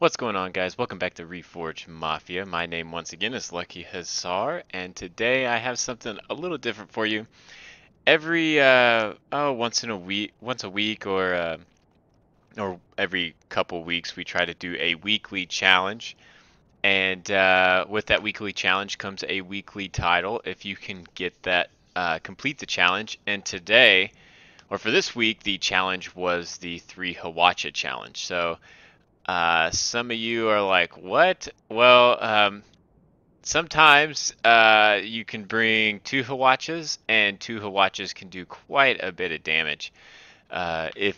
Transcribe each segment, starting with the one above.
What's going on, guys? Welcome back to Reforged Mafia. My name once again is Lucky Hazar, and today I have something a little different for you. Every once a week, or every couple weeks, we try to do a weekly challenge, and with that weekly challenge comes a weekly title. If you can get that, complete the challenge. And today, or for this week, the challenge was the 3 Hawacha challenge. So. Some of you are like, what? Well, sometimes you can bring 2 Hawachas, and 2 Hawachas can do quite a bit of damage if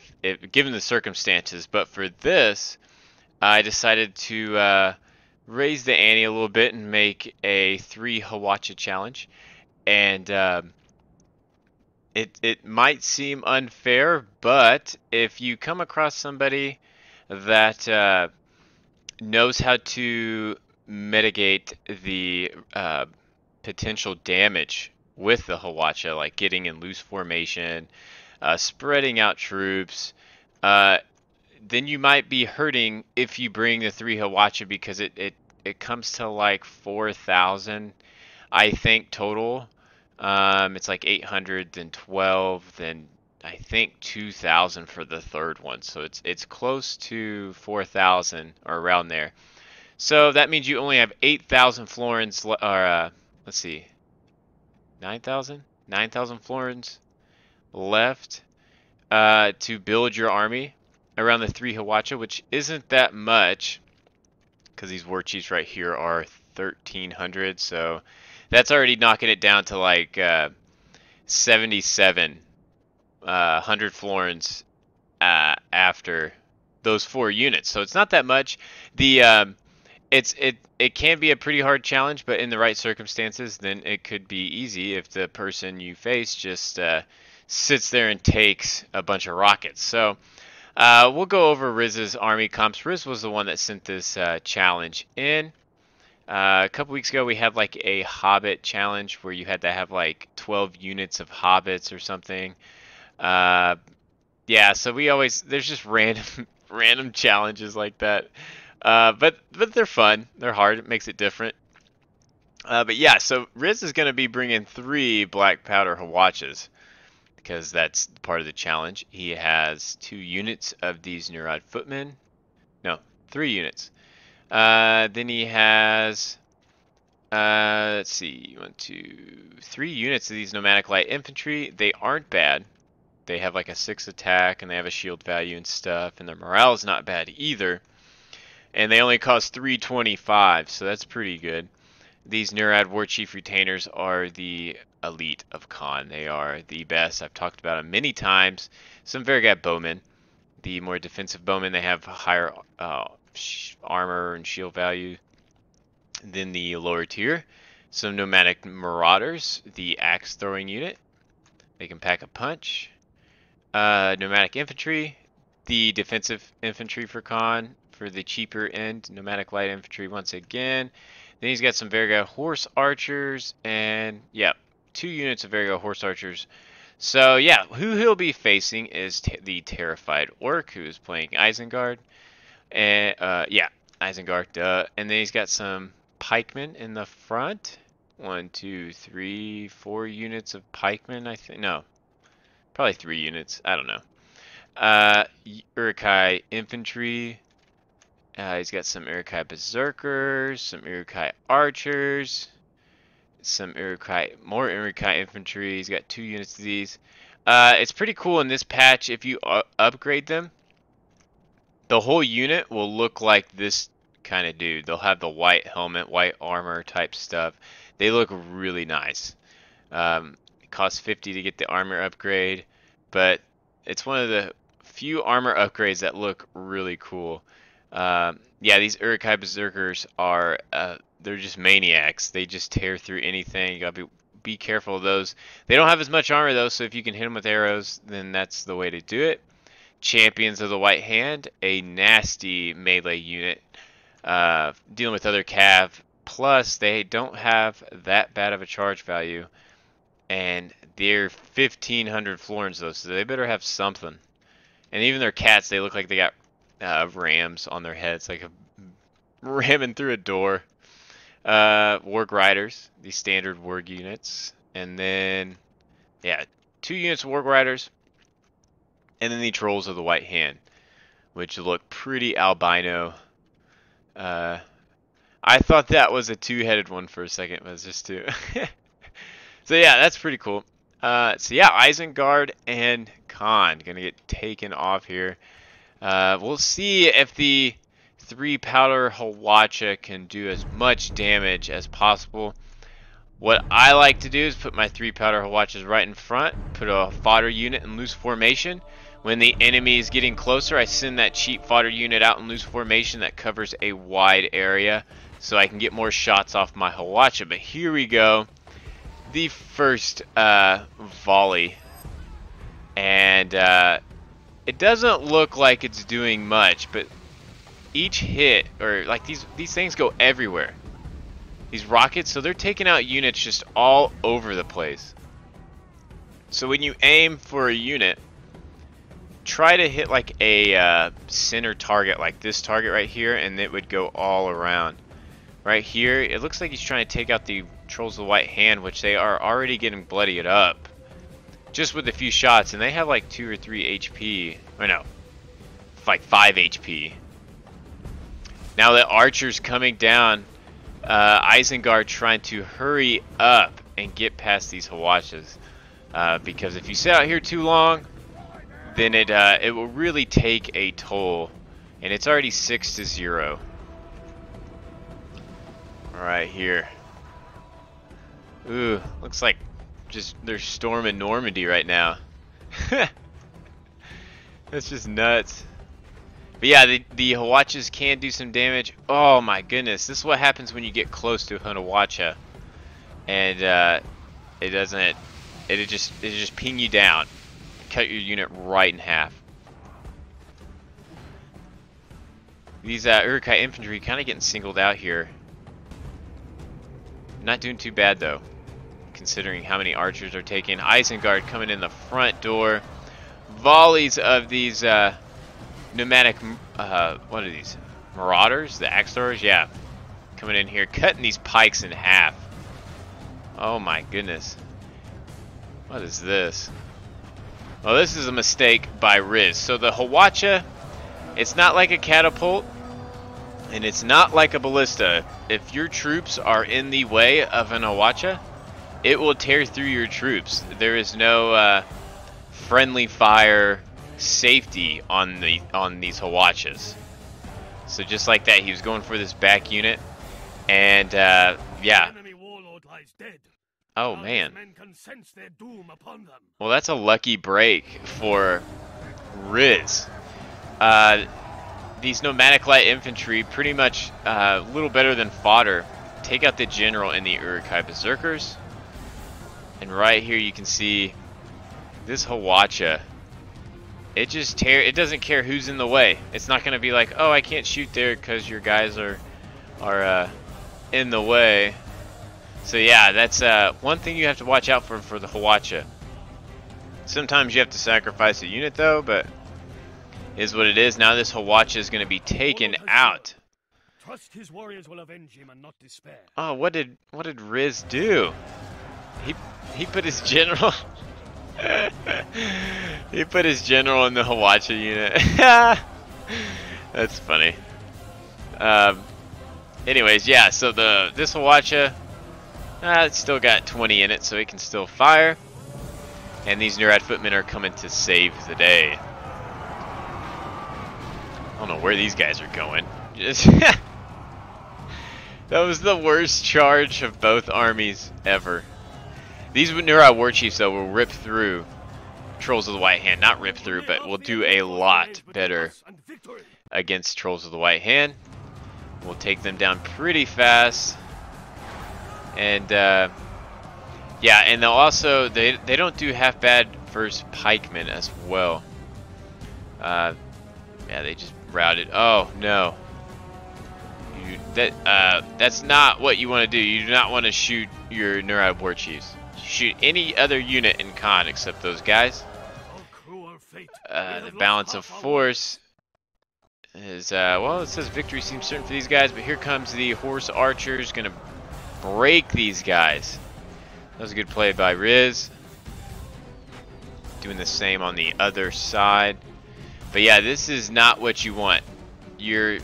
given the circumstances. But for this, I decided to raise the ante a little bit and make a 3 Hawacha challenge. And it might seem unfair, but if you come across somebody that knows how to mitigate the potential damage with the Hawacha, like getting in loose formation, spreading out troops, uh, then you might be hurting if you bring the 3 Hawacha because it comes to like 4,000, I think, total. It's like 812, then I think 2,000 for the third one. So it's close to 4,000 or around there. So that means you only have 8,000 florins, or let's see, 9,000? 9,000 florins left to build your army around the 3 Hawacha, which isn't that much because these war chiefs right here are 1,300. So that's already knocking it down to like 77 100 florins after those 4 units. So it's not that much. The it can be a pretty hard challenge, but in the right circumstances, then it could be easy if the person you face just sits there and takes a bunch of rockets. So we'll go over Riz's army comps. Riz was the one that sent this challenge in. A couple weeks ago, we had like a Hobbit challenge where you had to have like 12 units of Hobbits or something. Uh, yeah, so there's just random challenges like that. But they're fun. They're hard. It makes it different. But yeah, so Riz is going to be bringing 3 black powder Hawachas because that's part of the challenge. He has 2 units of these Neurod footmen. No, 3 units. Then he has, let's see, 3 units of these nomadic light infantry. They aren't bad. They have like a 6 attack and they have a shield value and stuff, and their morale is not bad either. And they only cost 325, so that's pretty good. These Neurad War Chief Retainers are the elite of Khan. They are the best. I've talked about them many times. Some Vargat bowmen. The more defensive bowmen, they have higher armor and shield value than the lower tier. Some nomadic marauders, the axe throwing unit. They can pack a punch. Nomadic infantry, the defensive infantry for Khan, for the cheaper end. Nomadic light infantry once again. Then he's got some Varga horse archers, and yeah, 2 units of Varga horse archers. So yeah, who he'll be facing is the terrified orc, who is playing Isengard, and yeah, Isengard. And then he's got some pikemen in the front. 1, 2, 3, 4 units of pikemen, I think. No, probably 3 units. I don't know. Uruk-hai infantry. He's got some Uruk-hai berserkers, some Uruk-hai archers, some more Uruk-hai infantry. He's got 2 units of these. It's pretty cool in this patch. If you upgrade them, the whole unit will look like this kind of dude. They'll have the white helmet, white armor type stuff. They look really nice. It costs 50 to get the armor upgrade, but it's one of the few armor upgrades that look really cool. Yeah, these Uruk-hai berserkers are they're just maniacs. They just tear through anything. You gotta be careful of those. They don't have as much armor though, so if you can hit them with arrows, then that's the way to do it. Champions of the White Hand, a nasty melee unit, dealing with other cav. Plus, they don't have that bad of a charge value, and they're 1,500 florins though, so they better have something. And even their cats, they look like they got rams on their heads, like a ramming through a door. Warg Riders, the standard Warg units. And then, yeah, 2 units of Warg Riders. And then the Trolls of the White Hand, which look pretty albino. I thought that was a 2-headed one for a second, but it's just 2. So yeah, that's pretty cool. So yeah, Isengard and Khan gonna get taken off here. We'll see if the 3-powder Hawacha can do as much damage as possible. What I like to do is put my 3-powder Hawachas right in front, put a fodder unit in loose formation. When the enemy is getting closer, I send that cheap fodder unit out in loose formation that covers a wide area so I can get more shots off my Hawacha. But here we go. The first volley. And it doesn't look like it's doing much, but each hit, or like these things go everywhere. These rockets, so they're taking out units just all over the place. So when you aim for a unit, try to hit like a center target, like this target right here, and it would go all around. Right here, it looks like he's trying to take out the Trolls of the White Hand, which they are already getting bloodied up. Just with a few shots, and they have like 2 or 3 HP. Or no, like 5 HP. Now the archer's coming down. Isengard trying to hurry up and get past these Hawachas. Because if you sit out here too long, then it will really take a toll. And it's already 6-0. Alright, here. Ooh, looks like just they're storming Normandy right now. That's just nuts. But yeah, the Hawachas can do some damage. Oh my goodness, this is what happens when you get close to a Hawacha. And it just ping you down. Cut your unit right in half. These Uruk-hai infantry kind of getting singled out here. Not doing too bad though, considering how many archers are taking. Isengard coming in the front door. Volleys of these pneumatic, what are these? Marauders? The axe throwers? Yeah. Coming in here, cutting these pikes in half. Oh my goodness. What is this? Well, this is a mistake by Riz. So the Hawacha, it's not like a catapult, and it's not like a ballista. If your troops are in the way of an Hawacha, it will tear through your troops. There is no friendly fire safety on these Hawachas. So just like that, he was going for this back unit, and yeah. Oh man. Well, that's a lucky break for Riz. These nomadic light infantry, pretty much a little better than fodder. Take out the general and the Uruk-hai berserkers. And right here you can see this Hawacha. It doesn't care who's in the way. It's not gonna be like, oh, I can't shoot there because your guys are in the way. So yeah, that's one thing you have to watch out for the Hawacha. Sometimes you have to sacrifice a unit though, but is what it is. Now this Hawacha is going to be taken out. Trust his warriors will avenge him and not despair. Oh, what did Riz do? He put his general he put his general in the Hawacha unit. That's funny. Anyways, yeah. So this Hawacha, it's still got 20 in it, so it can still fire. And these Nurad footmen are coming to save the day. I don't know where these guys are going. Just that was the worst charge of both armies ever. These Nurad war chiefs though will rip through Trolls of the White Hand. Not rip through, but will do a lot better against Trolls of the White Hand. We'll take them down pretty fast. And yeah, and they'll also they don't do half bad versus pikemen as well. Yeah, they just routed. Oh no, that's not what you want to do. You do not want to shoot your Nurad war chiefs. Shoot any other unit in Khan except those guys. The balance of force is, well, it says victory seems certain for these guys, but here comes the horse archers, gonna break these guys. That was a good play by Riz. Doing the same on the other side. But yeah, this is not what you want. Your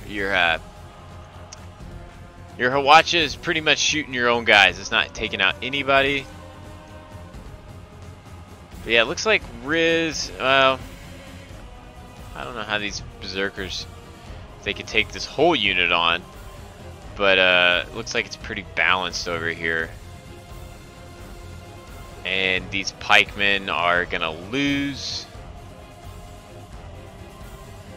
Hawacha is pretty much shooting your own guys. It's not taking out anybody. But yeah, it looks like Riz, well, I don't know how these berserkers, if they could take this whole unit on. But it looks like it's pretty balanced over here. And these pikemen are gonna lose.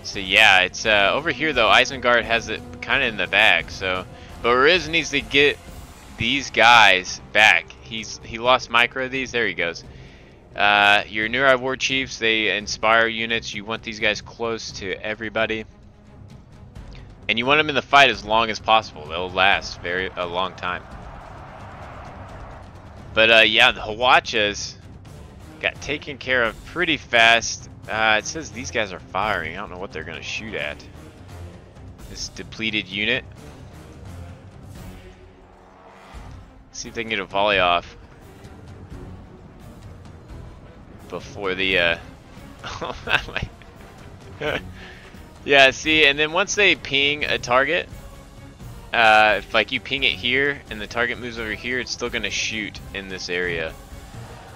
So yeah, it's over here though. Isengard has it kind of in the bag. So, but Riz needs to get these guys back. He lost micro of these. There he goes. Your Nurai War Chiefs, they inspire units. You want these guys close to everybody, and you want them in the fight as long as possible. They'll last a long time. But yeah, the Hawachas got taken care of pretty fast. It says these guys are firing. I don't know what they're going to shoot at. This depleted unit. See if they can get a volley off before the yeah, see, and then once they ping a target, if like you ping it here and the target moves over here, it's still gonna shoot in this area.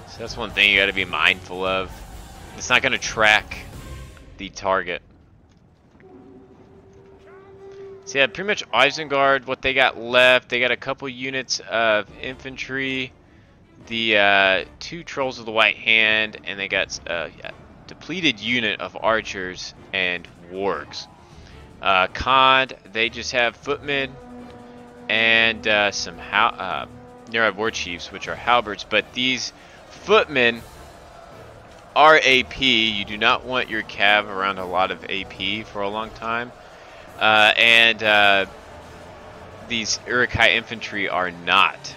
So that's one thing you gotta be mindful of. It's not gonna track the target. So yeah, pretty much Isengard, what they got left, they got a couple units of infantry, the 2 Trolls of the White Hand, and they got yeah, depleted unit of archers and wargs. Khand, they just have footmen and some Nurai War Chiefs, which are halberds, but these footmen are AP. You do not want your cav around a lot of AP for a long time. These Urukai infantry are not.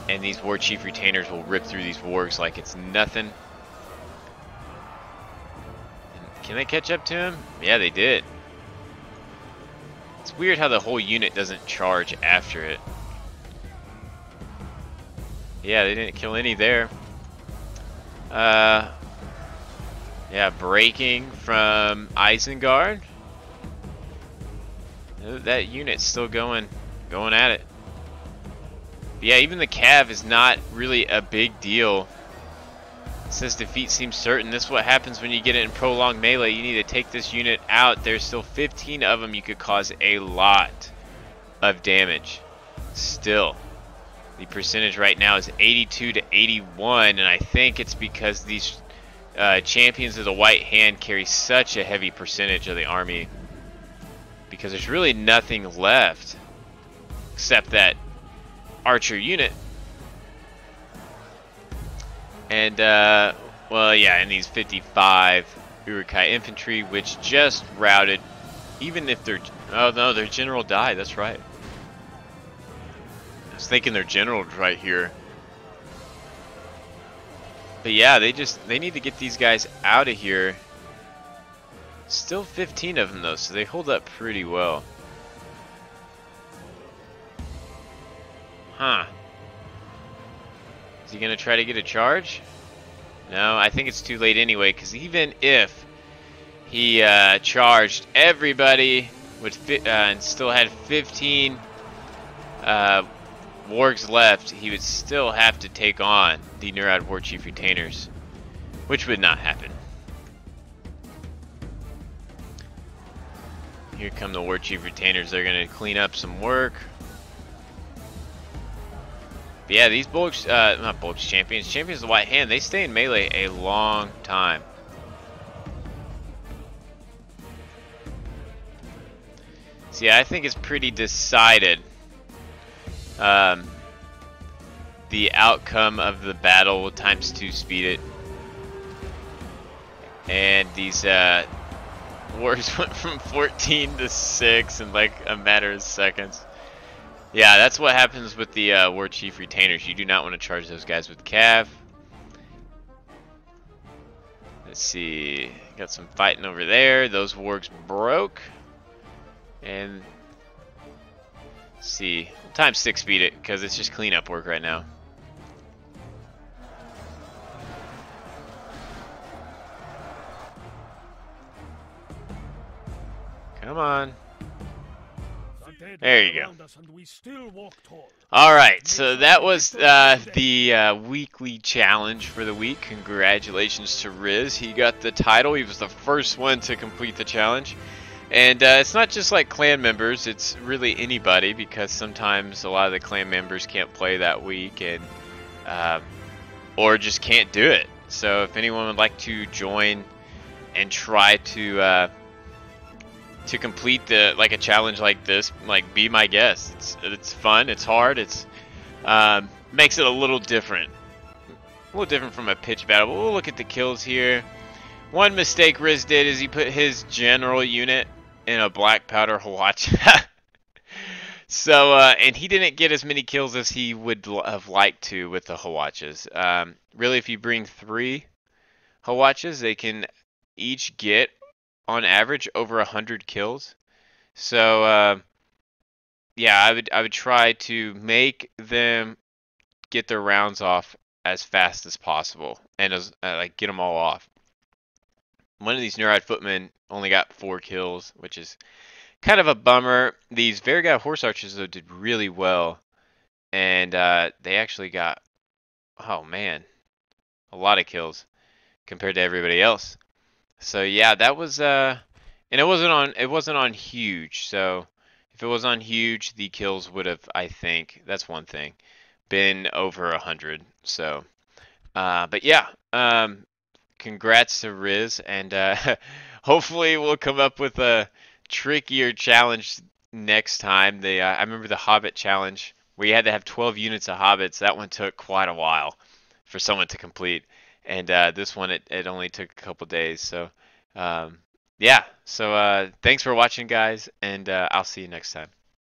And these War Chief retainers will rip through these wargs like it's nothing. Can they catch up to him? Yeah, they did. It's weird how the whole unit doesn't charge after it. Yeah, they didn't kill any there. Yeah, breaking from Isengard. That unit's still going at it. But yeah, even the cav is not really a big deal. It says defeat seems certain. This is what happens when you get it in prolonged melee. You need to take this unit out. There's still 15 of them. You could cause a lot of damage. Still, the percentage right now is 82 to 81, and I think it's because these champions of the White Hand carry such a heavy percentage of the army. Because there's really nothing left except that archer unit. And, well, yeah, and these 55 Urukai infantry, which just routed, even if they're, oh no, their general died, that's right. I was thinking their general's right here. But yeah, they need to get these guys out of here. Still 15 of them though, so they hold up pretty well. Huh. Is he gonna try to get a charge? No, I think it's too late anyway, because even if he charged everybody with and still had 15 wargs left, he would still have to take on the Nurai War Chief retainers, which would not happen. Here come the War Chief retainers. They're going to clean up some work. But yeah, these not bulks champions, champions of the White Hand, they stay in melee a long time. So yeah, I think it's pretty decided. The outcome of the battle will ×2 speed it. And these wars went from 14 to 6 in like a matter of seconds. Yeah, that's what happens with the War Chief retainers. You do not want to charge those guys with cav. Let's see. Got some fighting over there. Those wargs broke. And let's see. Times 6 speed it because it's just cleanup work right now. Come on. There you go. Alright, so that was the weekly challenge for the week. Congratulations to Riz. He got the title. He was the first one to complete the challenge. And it's not just like clan members, it's really anybody, because sometimes a lot of the clan members can't play that week and or just can't do it. So if anyone would like to join and try to complete a challenge like this, like, be my guest. It's fun, it's hard, it's makes it a little different from a pitch battle. But we'll look at the kills here. One mistake Riz did is he put his general unit in a black powder Hawacha. So and he didn't get as many kills as he would have liked to with the Hawachas. Really, if you bring 3 Hawachas, they can each get on average over 100 kills. So yeah, I would try to make them get their rounds off as fast as possible, and like get them all off. One of these Neurite Footmen only got 4 kills, which is kind of a bummer. These Varigad Horse Archers though did really well, and they actually got, oh man, a lot of kills compared to everybody else. So yeah, that was and it wasn't on huge. So if it was on huge, the kills would have, I think, that's one thing, been over 100. So but yeah, congrats to Riz, and hopefully we'll come up with a trickier challenge next time. I remember the Hobbit challenge. We had to have 12 units of Hobbits. That one took quite a while for someone to complete. And this one, it only took a couple days. So, yeah. So, thanks for watching, guys, and I'll see you next time.